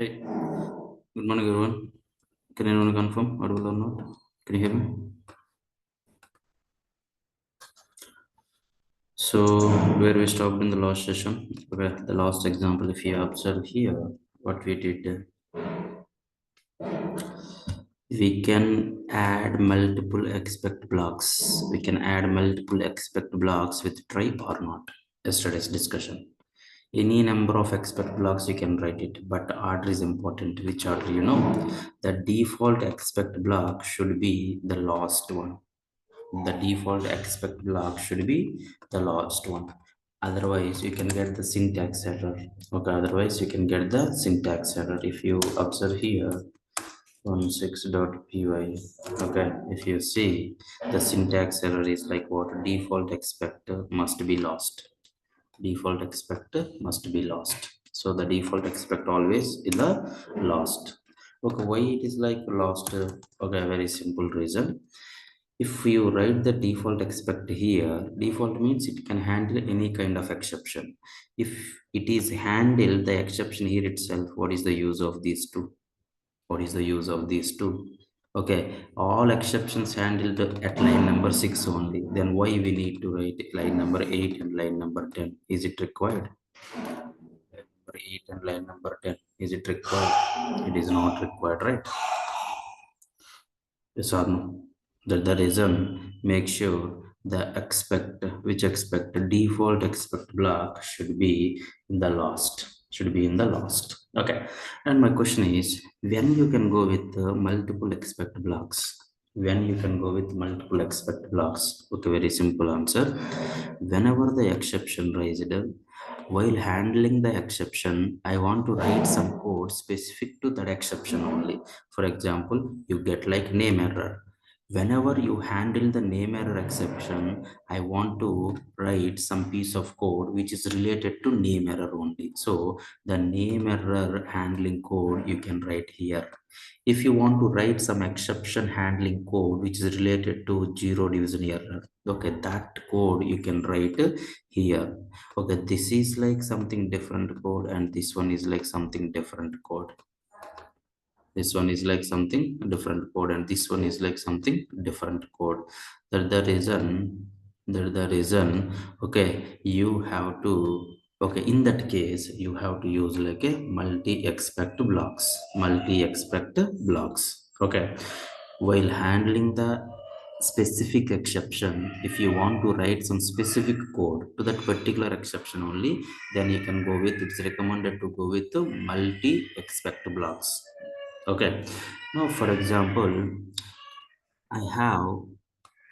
Hey, good morning, everyone. Can anyone confirm audible or not? Can you hear me? So, where we stopped in the last session, okay, the last example, if you observe here, what we did, we can add multiple expect blocks. We can add multiple expect blocks with try or not. Yesterday's discussion. Any number of expect blocks you can write it, but order is important. Which order? The default expect block should be the last one. The default expect block should be the last one. Otherwise you can get the syntax error. Okay, otherwise you can get the syntax error. If you observe here 16.py, okay, if you see, the syntax error is like what? Default expector must be lost. Default expector must be lost. So the default expect always in the lost. Okay, why it is like lost? Okay, very simple reason. If you write the default expect here, default means it can handle any kind of exception. If it is handle the exception here itself, what is the use of these two? What is the use of these two? Okay, all exceptions handled at line number 6 only. Then why we need to write line number 8 and line number 10? Is it required? Line number 8 and line number 10. Is it required? It is not required, right? Yes or no? That the reason, make sure the expect, which expect, default expect block should be in the last. Should be in the last. Okay. And my question is, when you can go with multiple expect blocks? When you can go with multiple expect blocks? Okay, very simple answer. Whenever the exception raised, while handling the exception, I want to write some code specific to that exception only. For example, you get like name error. Whenever you handle the name error exception, I want to write some piece of code which is related to name error only. So the name error handling code you can write here. If you want to write some exception handling code which is related to zero division error, okay, that code you can write here. Okay, this is like something different code, and this one is like something different code. This one is like something different code, and this one is like something different code. That the reason, okay, you have to, okay, in that case you have to use like a multi-expect blocks. Multi-expect blocks. Okay. While handling the specific exception, if you want to write some specific code to that particular exception only, then you can go with, it's recommended to go with the multi-expect blocks. Okay, now for example, I have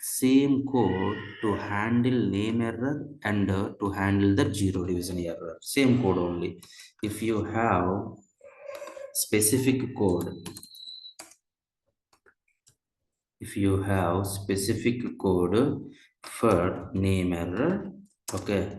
same code to handle name error and to handle the zero division error. Same code only. If you have specific code, if you have specific code for name error, okay,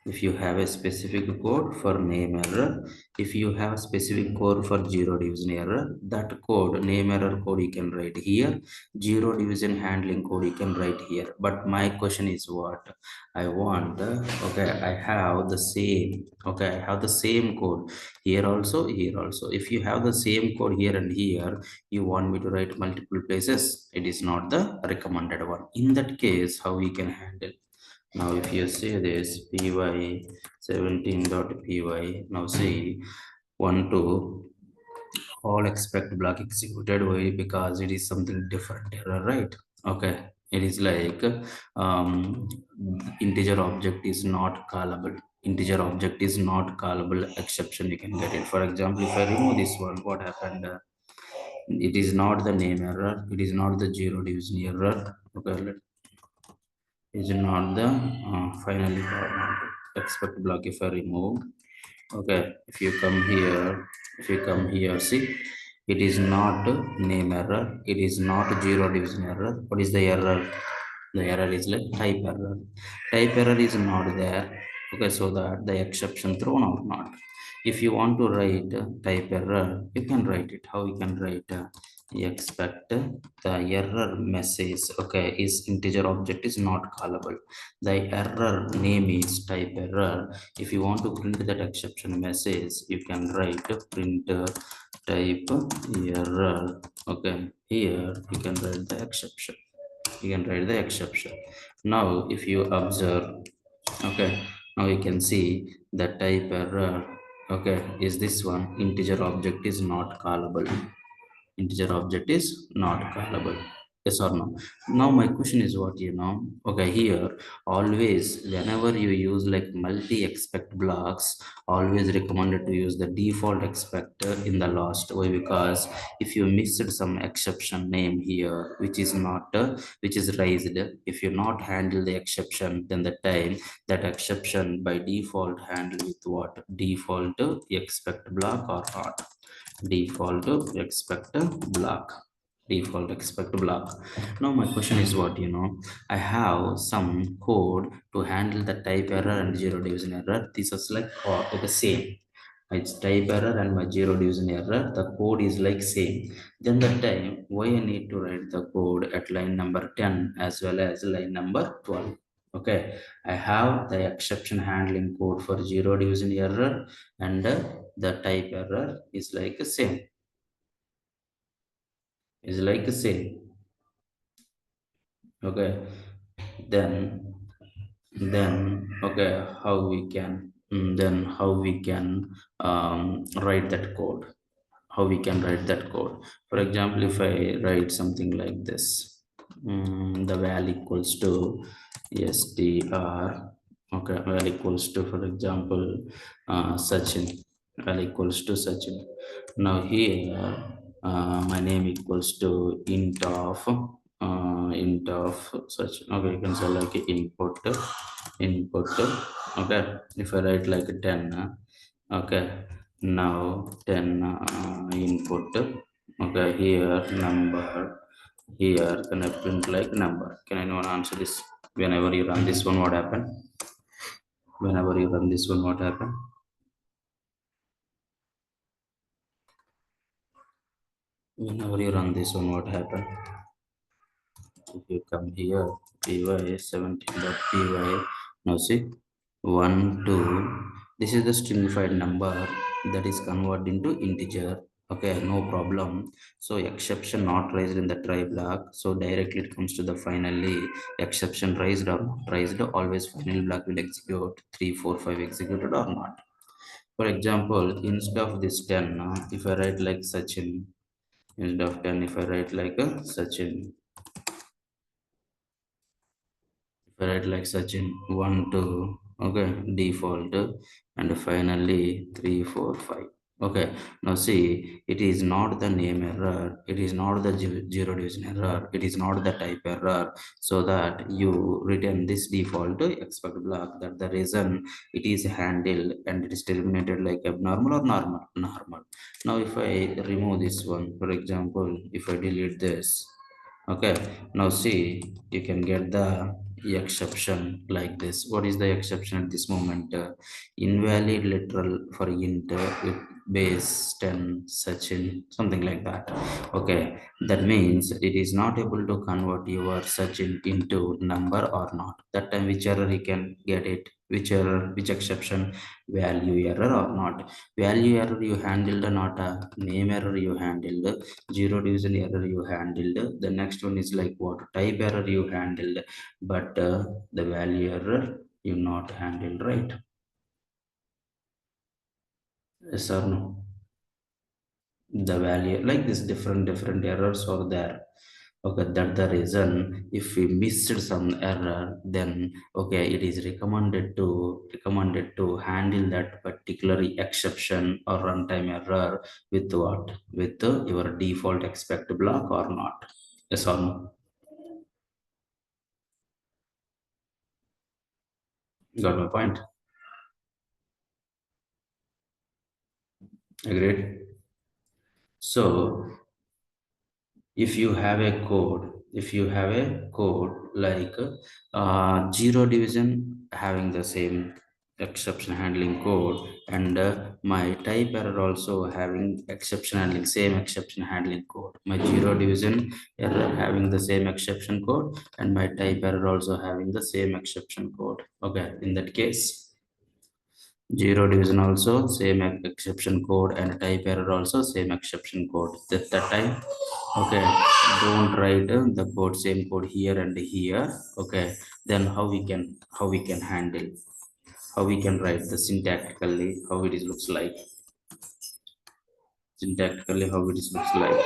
if you have a specific code for name error, if you have specific code for zero division error, that code, name error code, you can write here. Zero division handling code you can write here. But my question is what I want, okay, I have the same, okay, I have the same code here also, here also. If you have the same code here and here, you want me to write multiple places, it is not the recommended one. In that case, how we can handle? Now if you say this py 17.py, now see 1 to all expect block executed. Why? Because it is something different error, right? Okay, it is like integer object is not callable. Integer object is not callable exception, you can get it. For example, if I remove this one, what happened? It is not the name error, it is not the zero division error. Okay, is not the finally expect block. If I remove, okay, if you come here, if you come here, see, it is not name error, it is not zero division error. What is the error? The error is like type error. Type error is not there. Okay, so that the exception thrown or not. If you want to write type error, you can write it. How you can write expect the error message, okay, is integer object is not callable. The error name is type error. If you want to print that exception message, you can write print type error. Okay, here you can write the exception. You can write the exception. Now if you observe, okay, now you can see the type error, okay, is this one, integer object is not callable. Integer object is not callable. Yes or no? Now my question is what, okay, here always whenever you use like multi expect blocks, always recommended to use the default expect in the last. Why? Because if you missed some exception name here which is not which is raised, if you not handle the exception, then the time that exception by default handle with what, default expect block or not, default expect block, default expect block. Now my question is what, I have some code to handle the type error and zero division error. This is like the same. It's type error and my zero division error, the code is like same. Then the time why I need to write the code at line number 10 as well as line number 12. Okay, I have the exception handling code for zero division error, and the type error is like the same, is like the same. Okay, then okay, how we can, then how we can write that code, how we can write that code. For example, if I write something like this, the val equals to str, okay, val equals to, for example, Sachin, val equals to Sachin. Now here my name equals to int of such, okay, you can say like input, okay. If I write like 10, okay, now 10 input, okay, here number, here can I print like number? Can anyone answer this? Whenever you run this one, what happen? Whenever you run this one, what happen? Whenever you run this one, what happen? If you come here, py 17.py, now see 1 2, this is the stringified number that is converted into integer. Okay, no problem. So exception not raised in the try block, so directly it comes to the finally exception raised or not raised, always final block will execute 3 4 5 executed or not. For example, instead of this 10, if I write like Sachin, instead of 10, if I write like a Sachin, right, like such in 1 2, okay, default, and finally 3 4 5. Okay, now see, it is not the name error, it is not the zero division error, it is not the type error. So that you return this default expect block, that the reason it is handled and it is terminated like abnormal or normal. Now if I remove this one, for example, if I delete this, okay, now see, you can get the exception like this. What is the exception at this moment? Invalid literal for int with base 10 such in something like that. Okay, that means it is not able to convert your such in into number or not. That time which error you can get it, which error, which exception, value error or not. Value error you handled, not a name error you handled. Zero division error you handled. The next one is like what, type error you handled, but the value error you not handled, right? Yes or no? The value like this, different errors are there. Okay, that the reason if we missed some error, then okay, it is recommended to handle that particular exception or runtime error with what, with your default expect block or not. Yes or no? Got my point? Agreed. So if you have a code, if you have a code like zero division having the same, exception handling code, and my type error also having exception handling, same exception handling code. My zero division error having the same exception code, and my type error also having the same exception code. Okay, in that case, zero division also same exception code, and type error also same exception code. That time, okay, don't write the code, same code here and here. Okay, then how we can handle, how we can write the syntactically, how it is looks like, syntactically how it is looks like.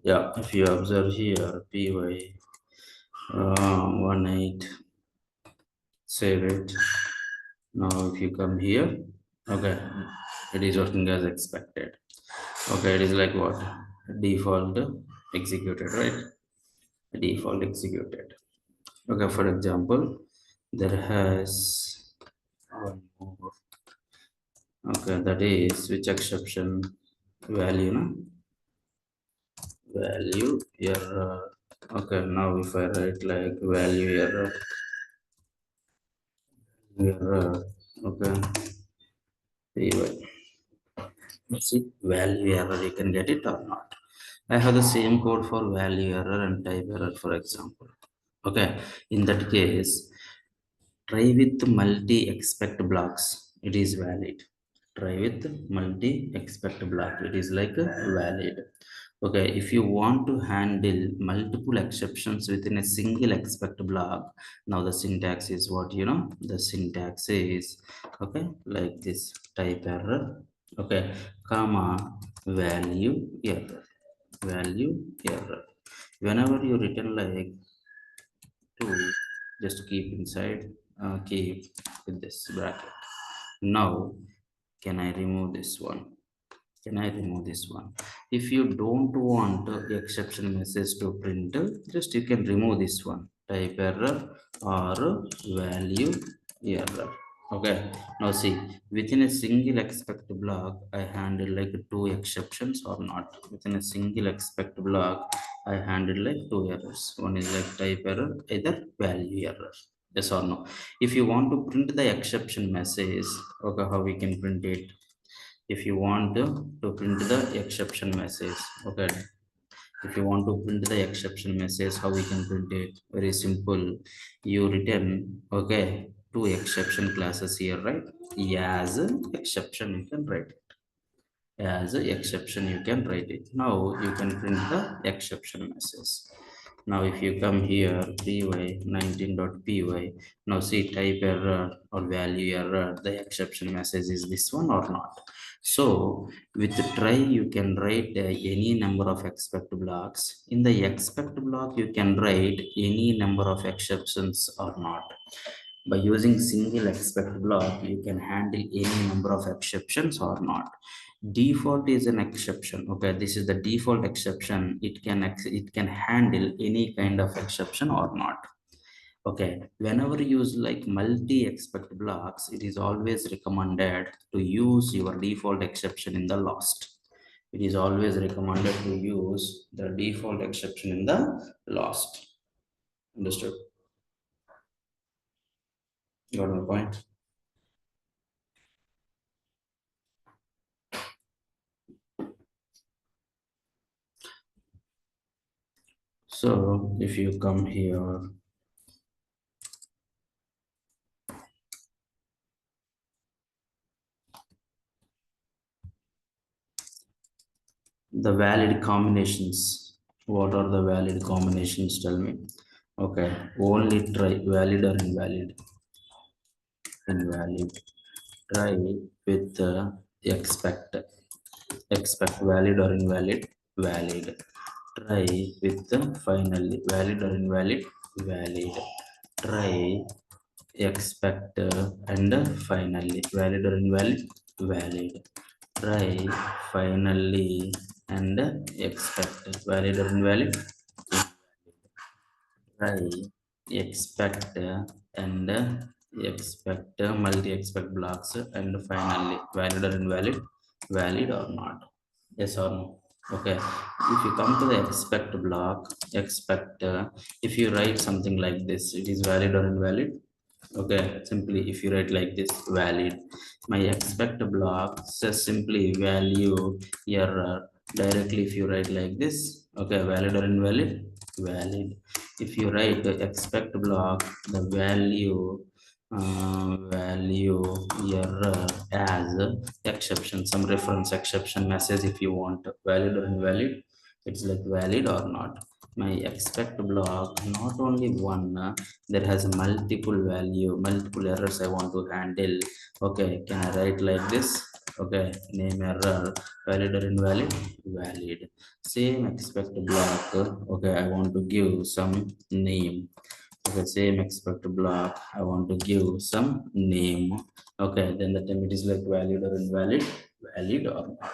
Yeah, if you observe here, py 18, save it. Now if you come here, okay, it is working as expected. Okay, it is like what, default executed, right? Default executed. Okay, for example, there has one more. Okay, that is which exception, value, no? Value error. Okay, now if I write like value error, okay, py. Let's see, value error, you can get it or not. I have the same code for value error and type error, for example. Okay, in that case, try with multi-expect blocks, it is valid. Try with multi-expect block, it is like a valid. Okay, if you want to handle multiple exceptions within a single expect block, now the syntax is what, the syntax is, okay, like this, type error, okay, comma, value error, value error. Whenever you written like two, just keep inside, keep with this bracket. Now can I remove this one? Can I remove this one? If you don't want the exception message to print, just you can remove this one, type error or value error. Okay, now see, within a single expect block, I handle like two exceptions or not. Within a single expect block, I handle like two errors. One is like type error, either value error. Yes or no? If you want to print the exception message, okay, how we can print it? If you want to print the exception message, okay, if you want to print the exception message, how we can print it? Very simple. You return, okay, two exception classes here, right? As a exception you can write it, as a exception you can write it. Now you can print the exception message. Now if you come here, py19.py, now see, type error or value error, the exception message is this one or not. So with the try, you can write any number of expect blocks. In the expect block, you can write any number of exceptions or not. By using single expect block, you can handle any number of exceptions or not. Default is an exception. Okay, this is the default exception. It can handle any kind of exception or not. Okay, whenever you use like multi-expect blocks, it is always recommended to use your default exception in the last. it is always recommended to use the default exception in the last. Understood? Got my point? So if you come here, the valid combinations. What are the valid combinations? Tell me. Okay, only try valid or invalid. Invalid. Try with expect valid or invalid. Valid. Try with finally valid or invalid. Valid. Try expect and finally valid or invalid. Valid. Try finally and expect valid or invalid. Try expect and expect multi-expect blocks and finally valid or invalid, valid or not, yes or no. Okay, if you come to the expect block, expect if you write something like this, it is valid or invalid. Okay, simply if you write like this, valid, my expect block says simply value error. Directly if you write like this, okay, valid or invalid, valid. If you write the expect block, the value error as exception, some reference exception message, if you want valid or invalid, it's like valid or not. My expect block not only one, there has multiple value, multiple errors I want to handle. Okay, can I write like this? Okay, name error, valid or invalid, valid. Same expect block, okay, I want to give some name. Okay, same expect block, I want to give some name. Okay, then the time it is like valid or invalid, valid or not.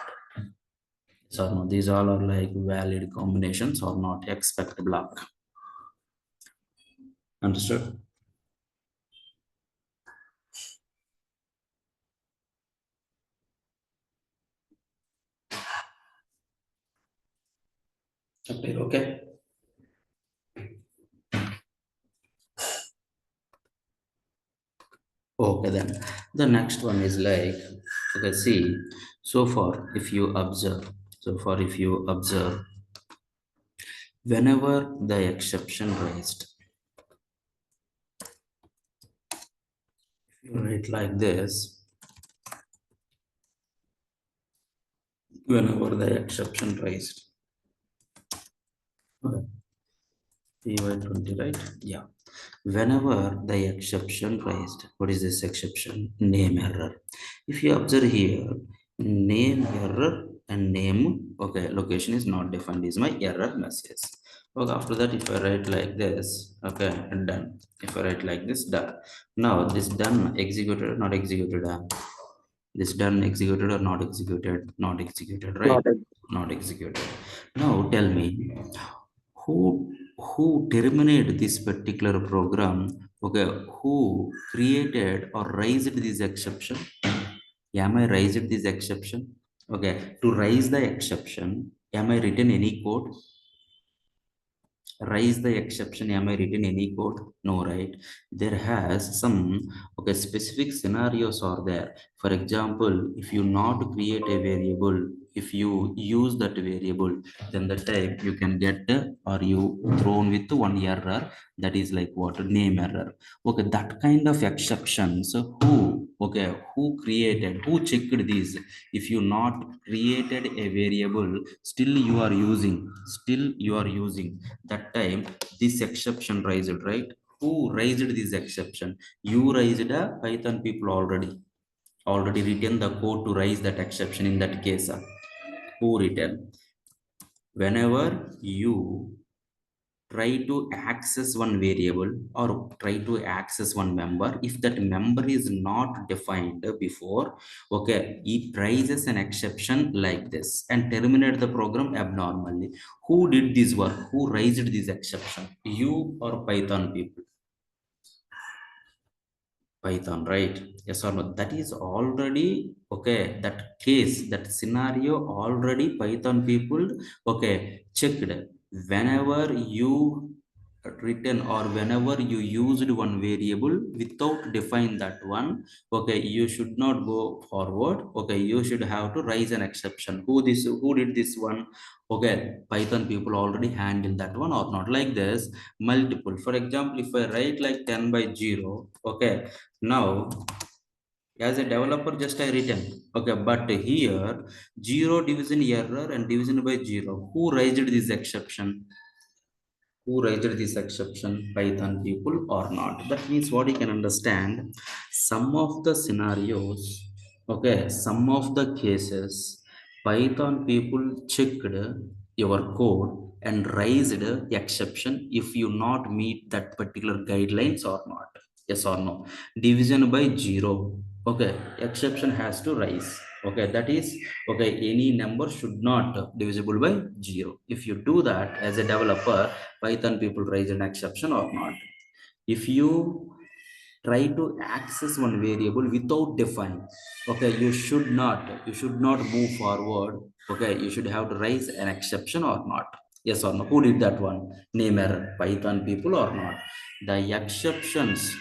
So no, these all are like valid combinations or not, expect block. Understood? Okay, okay. Okay, then the next one is like, okay, see, so far if you observe, so far if you observe, whenever the exception raised, you write like this, whenever the exception raised, okay, PY20, right? Yeah. Whenever the exception raised, what is this exception? Name error. If you observe here, name error and name, okay, location is not defined is my error message. Okay, after that, if I write like this, okay, and done. If I write like this, done. Now this done executed or not executed? This done executed or not executed? Not executed, right? Not a Not executed. Now tell me, who terminated this particular program? Okay, who created or raised this exception? Am I raised this exception? Okay, to raise the exception, am I written any code? Raise the exception, am I written any code? No, right? There has some, okay, specific scenarios are there. For example, if you not create a variable, if you use that variable, then the time you can get or you thrown with one error, that is like what, name error. Okay, that kind of exceptions, who, okay, who created, who checked these? If you not created a variable, still you are using, still you are using, that time this exception raised, right? Who raised this exception? You raised, a Python people already written the code to raise that exception in that case. Who written? Whenever you try to access one variable or try to access one member, if that member is not defined before, okay, it raises an exception like this and terminate the program abnormally. Who did this work? Who raised this exception? You or Python people? Python, right? Yes or no? That is already okay. That case, that scenario already Python people okay checked. Whenever you written or whenever you used one variable without define that one, okay, you should not go forward. Okay, you should have to raise an exception. Who did this one? Okay, Python people already handle that one or not. Like this multiple, for example, if I write like 10 by 0, okay, now as a developer just I written, okay, but here 0 division error and division by 0, who raised this exception? Who raised this exception? Python people or not? That means what you can understand, some of the scenarios, okay, some of the cases, Python people checked your code and raised exception if you not meet that particular guidelines or not. Yes or no? Division by 0, okay, exception has to rise. Okay, that is okay, any number should not divisible by 0. If you do that as a developer, Python people raise an exception or not. If you try to access one variable without define, okay, you should not move forward. Okay, you should have to raise an exception or not. Yes or no? Who did that one? Name error, Python people or not? The exceptions.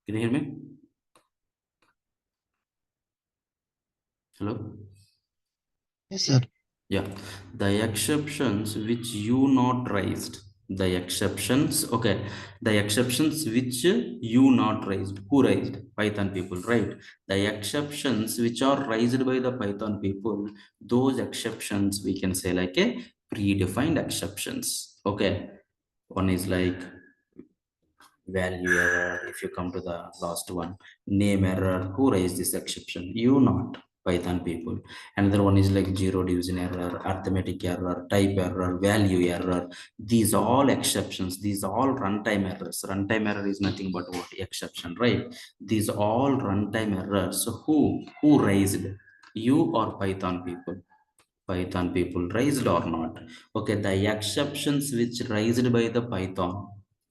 Can you hear me? Hello? Yes, sir. Yeah, the exceptions which you not raised, the exceptions, okay, the exceptions which you not raised, who raised? Python people, right? The exceptions which are raised by the Python people, those exceptions we can say like a predefined exceptions. Okay, one is like value error. If you come to the last one, name error, who raised this exception? You not, Python people. Another one is like zero division error, arithmetic error, type error, value error. These all exceptions, these all runtime errors. Runtime error is nothing but what? Exception, right? These all runtime errors. So who raised? You or Python people? Python people raised or not? Okay, the exceptions which raised by the Python,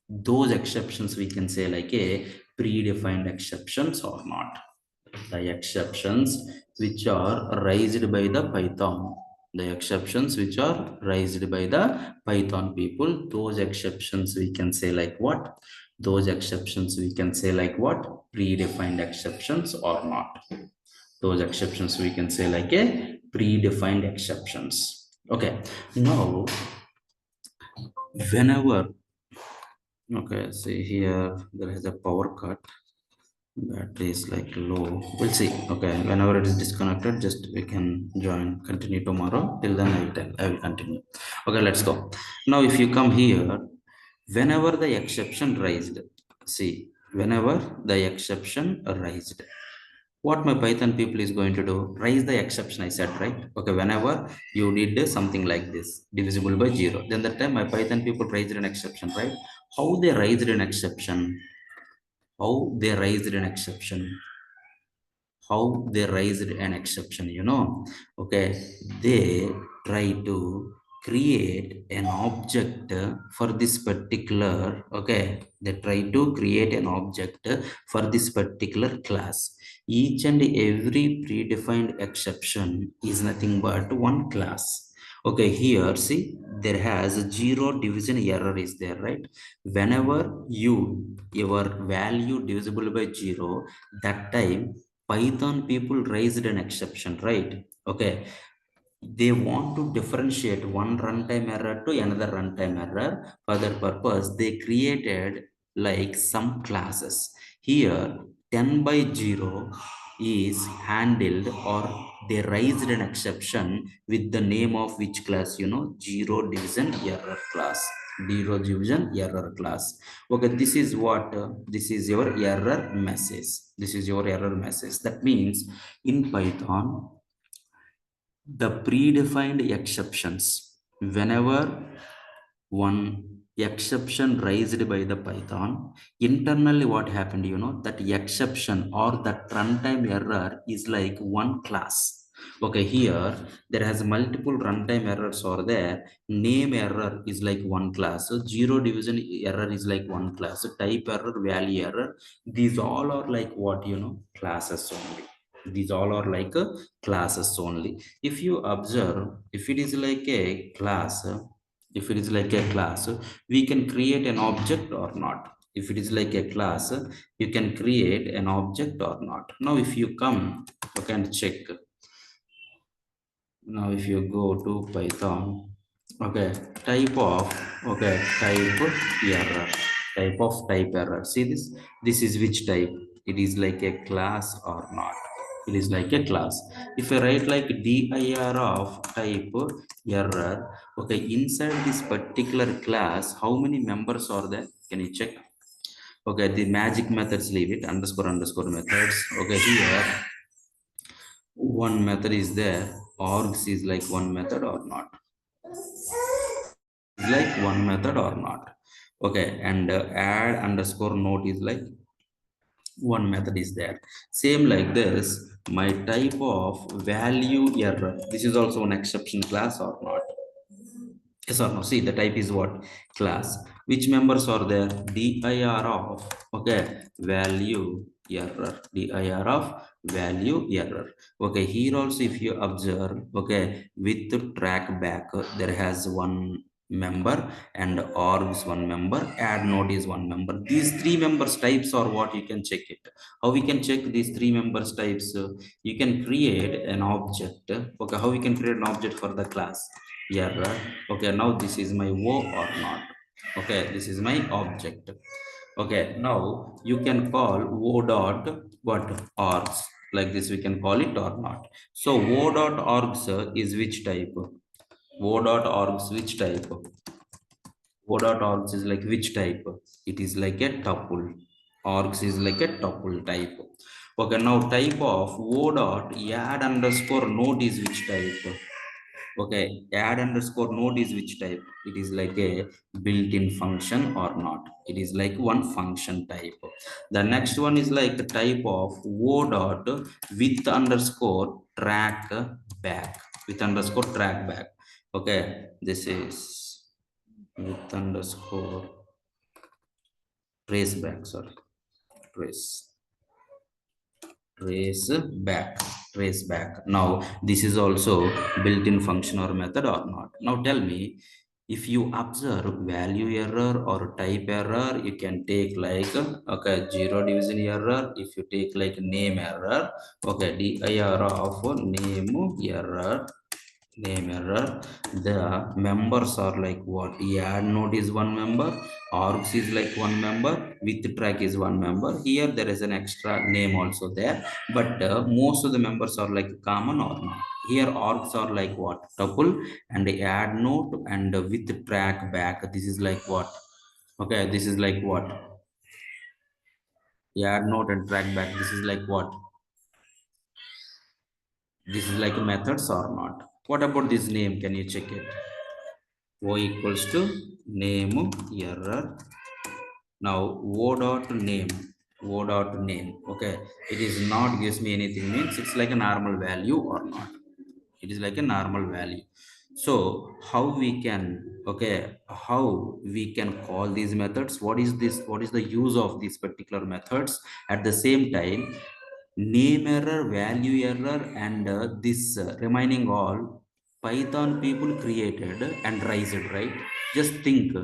those exceptions we can say like a predefined exceptions or not. The exceptions which are raised by the Python, the exceptions which are raised by the Python people, those exceptions we can say like what? Those exceptions we can say like what? Predefined exceptions or not? Those exceptions we can say like a predefined exceptions. Okay, now whenever, okay, see here there is a power cut, battery is like low, we'll see. Okay, whenever it is disconnected, just we can join, continue tomorrow. Till then I will continue. Okay, let's go. Now if you come here, whenever the exception raised, see, whenever the exception raised, what my Python people is going to do? Raise the exception, I said, right? Okay, whenever you did something like this, divisible by 0, then that time my Python people raised an exception, right? How they raised an exception? How they raised an exception? How they raised an exception, okay, they try to create an object for this particular, okay, they try to create an object for this particular class. Each and every predefined exception is nothing but one class. Okay, here see, there has zero division error is there, right? Whenever your value divisible by 0, that time Python people raised an exception, right? Okay, they want to differentiate one runtime error to another runtime error. For that purpose, they created like some classes. Here, 10 by 0 is handled, or they raised an exception with the name of which class? Zero division error class. zero division error class. Okay, this is what this is your error message. This is your error message. That means in Python, the predefined exceptions, whenever one exception raised by the Python, internally what happened, that exception or that runtime error is like one class. Okay, here there has multiple runtime errors or there. Name error is like one class, so zero division error is like one class, so type error, value error, these all are like what, classes only. These all are like classes only. If you observe, if it is like a class, if it is like a class, we can create an object or not. If it is like a class, you can create an object or not. Now if you come, okay, and check. Now if you go to Python, okay, type of, okay, type error, type error, see this is which type, it is like a class or not. It is like a class. If I write like dir of type error, okay, inside this particular class, how many members are there, can you check? Okay, the magic methods, leave it, underscore underscore methods. Okay, here one method is there, args is like one method or not, is like one method or not. Okay, and add underscore note is like one method is there. Same like this, my type of value error, this is also an exception class or not? Yes or no? See, the type is what? Class. Which members are there? Dir of, okay, value error. Dir of value error. Okay, here also if you observe, okay, with the track back, there has one member, and orgs one member, add node is one member. These three members types are what, you can check it. How we can check these three members types? You can create an object. Okay, how we can create an object for the class error? Okay, now this is my o or not. Okay, this is my object. Okay, now you can call o dot what, args, like this we can call it or not. So o dot args is which type? O dot args which type? O dot args is like which type? It is like a tuple. Args is like a tuple type. Okay, now type of o dot add underscore node is which type? Okay, add underscore node is which type? It is like a built-in function or not? It is like one function type. The next one is like the type of o dot with underscore track back, with underscore track back. Okay, this is with underscore trace back, sorry, trace, trace back. Now this is also built-in function or method or not? Now tell me, if you observe value error or type error, you can take like, okay, zero division error. If you take like name error, okay, dir of name error, name error, the members are like what? Add node is one member, args is like one member, with track is one member. Here there is an extra name also there, but most of the members are like common or not. Here args are like what? Tuple, and add node and with track back, this is like what? Okay, this is like what? Add node and track back, this is like what? This is like methods or not? What about this name, can you check it? O equals to name error. Now o dot name, o dot name, okay, it is not gives me anything, means it's like a normal value or not? It is like a normal value. So how we can, okay, how we can call these methods? What is this, what is the use of these particular methods? At the same time, name error, value error, and this remaining all, Python people created and raised, right? Just think,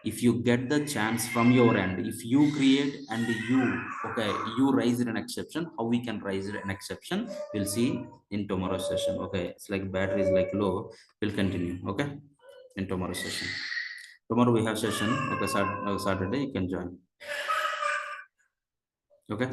if you get the chance from your end, if you create and you, okay, you raise an exception, how we can raise an exception, we'll see in tomorrow's session. Okay, it's like battery is like low, we'll continue, okay, in tomorrow's session. Tomorrow we have session, okay, Saturday you can join, okay.